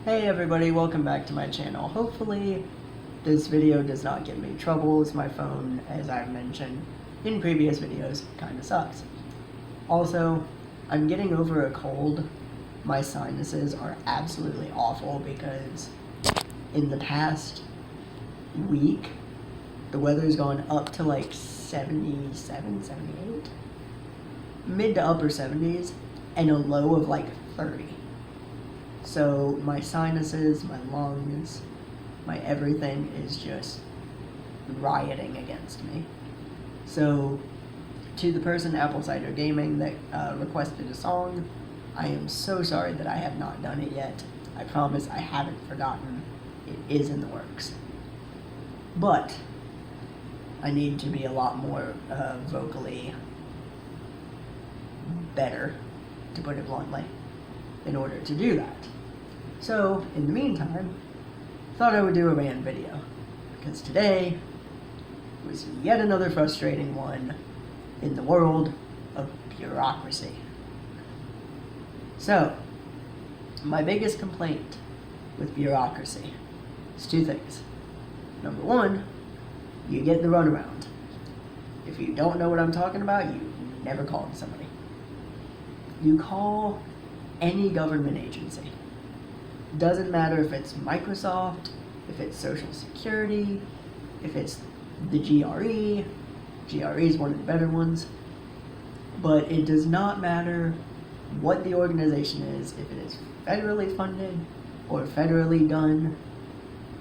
Hey everybody, welcome back to my channel. Hopefully this video does not give me troubles. My phone, as I've mentioned in previous videos, kinda sucks. Also, I'm getting over a cold. My sinuses are absolutely awful because in the past week, the weather's gone up to like 77, 78, mid to upper 70s, and a low of like 30. So my sinuses, my lungs, my everything is just rioting against me. So to the person Apple Cider Gaming that requested a song, I am so sorry that I have not done it yet. I promise I haven't forgotten. It is in the works. But I need to be a lot more vocally better, to put it bluntly, in order to do that. So, in the meantime, thought I would do a rant video, because today was yet another frustrating one in the world of bureaucracy. So, my biggest complaint with bureaucracy is two things. Number one, you get the runaround. If you don't know what I'm talking about, you never called somebody. You call any government agency. Doesn't matter if it's Microsoft, if it's Social Security, if it's the GRE. GRE is one of the better ones. But it does not matter what the organization is. If it is federally funded or federally done,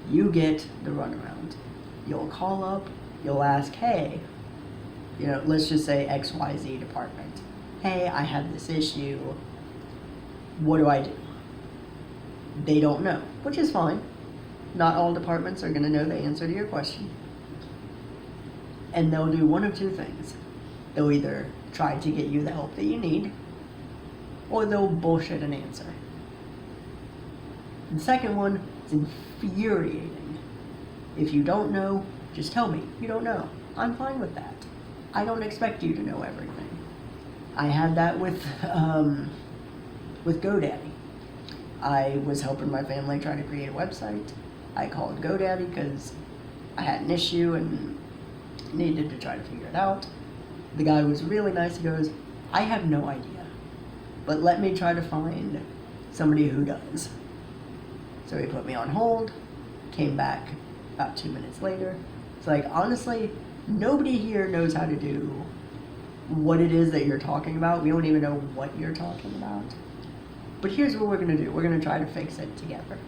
you get the runaround. You'll call up, you'll ask, hey, let's just say XYZ department. Hey, I have this issue. What do I do? They don't know, which is fine. Not all departments are going to know the answer to your question. And they'll do one of two things. They'll either try to get you the help that you need, or they'll bullshit an answer. The second one is infuriating. If you don't know, just tell me you don't know. I'm fine with that. I don't expect you to know everything. I had that with GoDaddy. I was helping my family try to create a website. I called GoDaddy because I had an issue and needed to try to figure it out. The guy was really nice. He goes, I have no idea, but let me try to find somebody who does. So he put me on hold, came back about 2 minutes later. It's like, honestly, nobody here knows how to do what it is that you're talking about. We don't even know what you're talking about. But here's what we're going to do. We're going to try to fix it together.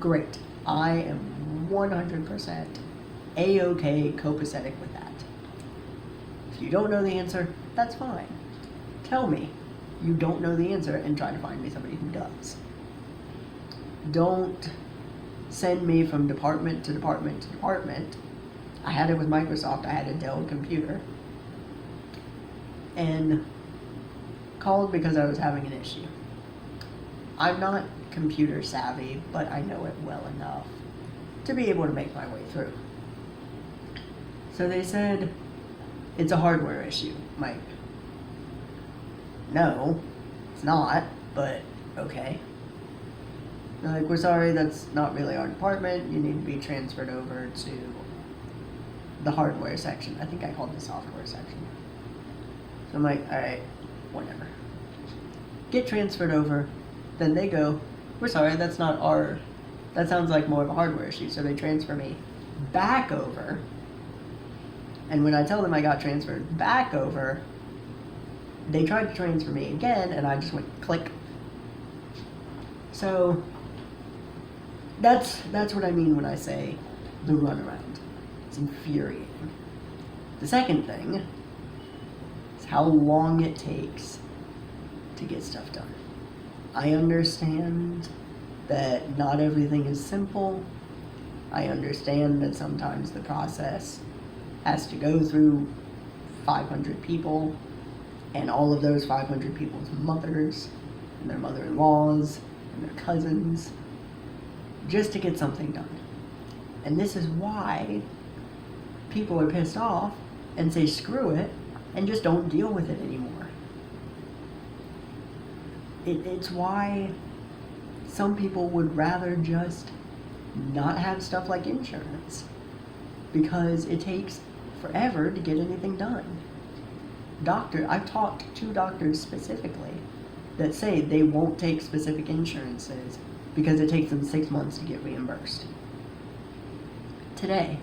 Great. I am 100% A-OK copacetic with that. If you don't know the answer, that's fine. Tell me you don't know the answer and try to find me somebody who does. Don't send me from department to department to department. I had it with Microsoft. I had a Dell computer. And called because I was having an issue. I'm not computer savvy, but I know it well enough to be able to make my way through. So they said, it's a hardware issue, Mike. No, it's not, but okay. They're like, we're sorry, that's not really our department. You need to be transferred over to the hardware section. I think I called the software section. So I'm like, alright, whatever. Get transferred over. Then they go, we're sorry, that sounds like more of a hardware issue. So they transfer me back over. And when I tell them I got transferred back over, they tried to transfer me again, and I just went click. So that's what I mean when I say the runaround. It's infuriating. The second thing is how long it takes to get stuff done. I understand that not everything is simple. I understand that sometimes the process has to go through 500 people, and all of those 500 people's mothers, and their mother-in-laws, and their cousins, just to get something done. And this is why people are pissed off and say screw it, and just don't deal with it anymore. It's why some people would rather just not have stuff like insurance because it takes forever to get anything done. I've talked to doctors specifically that say they won't take specific insurances because it takes them 6 months to get reimbursed. Today,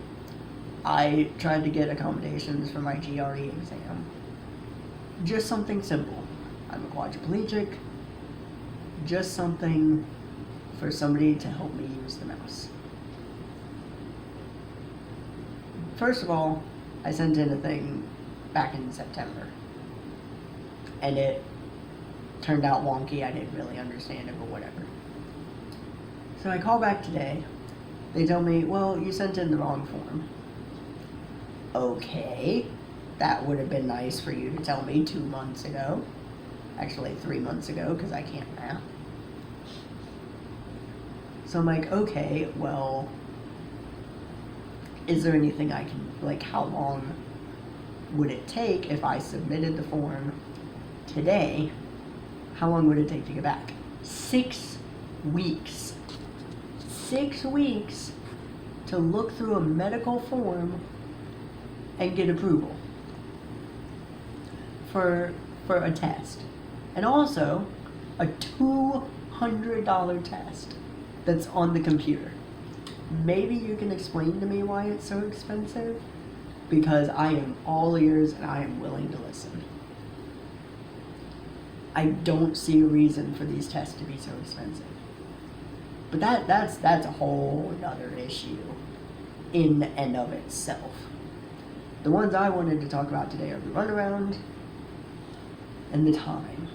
I tried to get accommodations for my GRE exam. Just something simple. I'm a quadriplegic. Just something for somebody to help me use the mouse. First of all, I sent in a thing back in September, and it turned out wonky. I didn't really understand it, but whatever. So I call back today. They tell me, well, you sent in the wrong form. Okay, that would have been nice for you to tell me 2 months ago. Actually, 3 months ago, because I can't math. So I'm like, okay, well, is there anything I can, like, how long would it take if I submitted the form today? How long would it take to get back? 6 weeks. 6 weeks to look through a medical form and get approval for a test. And also a $200 test that's on the computer. Maybe you can explain to me why it's so expensive, because I am all ears and I am willing to listen. I don't see a reason for these tests to be so expensive. But that's a whole other issue in and of itself. The ones I wanted to talk about today are the runaround and the time.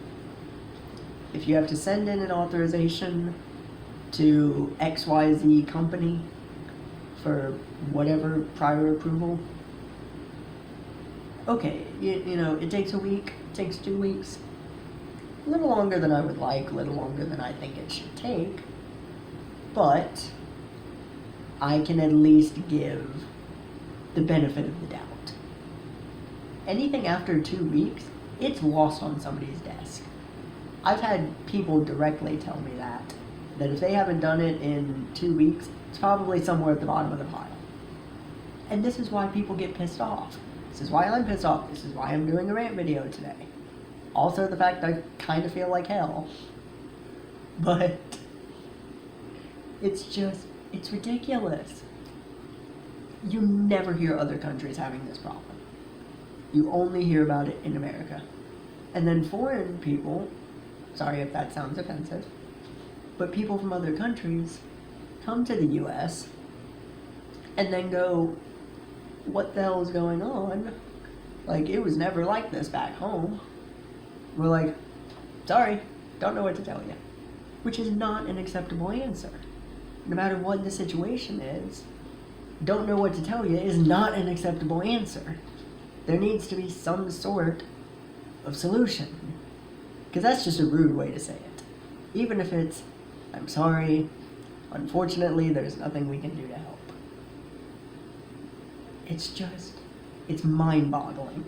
If you have to send in an authorization to XYZ company for whatever prior approval, okay, you know, it takes a week, it takes 2 weeks, a little longer than I would like, a little longer than I think it should take, but I can at least give the benefit of the doubt. Anything after 2 weeks, it's lost on somebody's desk. I've had people directly tell me that if they haven't done it in 2 weeks, it's probably somewhere at the bottom of the pile. And this is why people get pissed off. This is why I'm pissed off. This is why I'm doing a rant video today. Also the fact that I kind of feel like hell. But it's ridiculous. You never hear other countries having this problem. You only hear about it in America. And then foreign people, sorry if that sounds offensive, but people from other countries come to the US and then go, what the hell is going on? Like, it was never like this back home. We're like, sorry, don't know what to tell you. Which is not an acceptable answer. No matter what the situation is, don't know what to tell you is not an acceptable answer. There needs to be some sort of solution. Because that's just a rude way to say it. Even if it's, I'm sorry, unfortunately, there's nothing we can do to help. It's mind-boggling.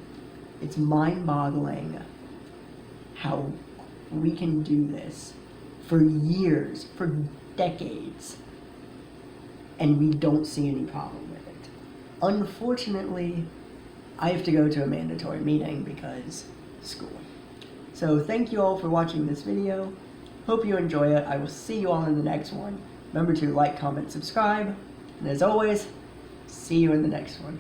It's mind-boggling how we can do this for years, for decades, and we don't see any problem with it. Unfortunately, I have to go to a mandatory meeting because school. So thank you all for watching this video. Hope you enjoy it. I will see you all in the next one. Remember to like, comment, subscribe, and as always, see you in the next one.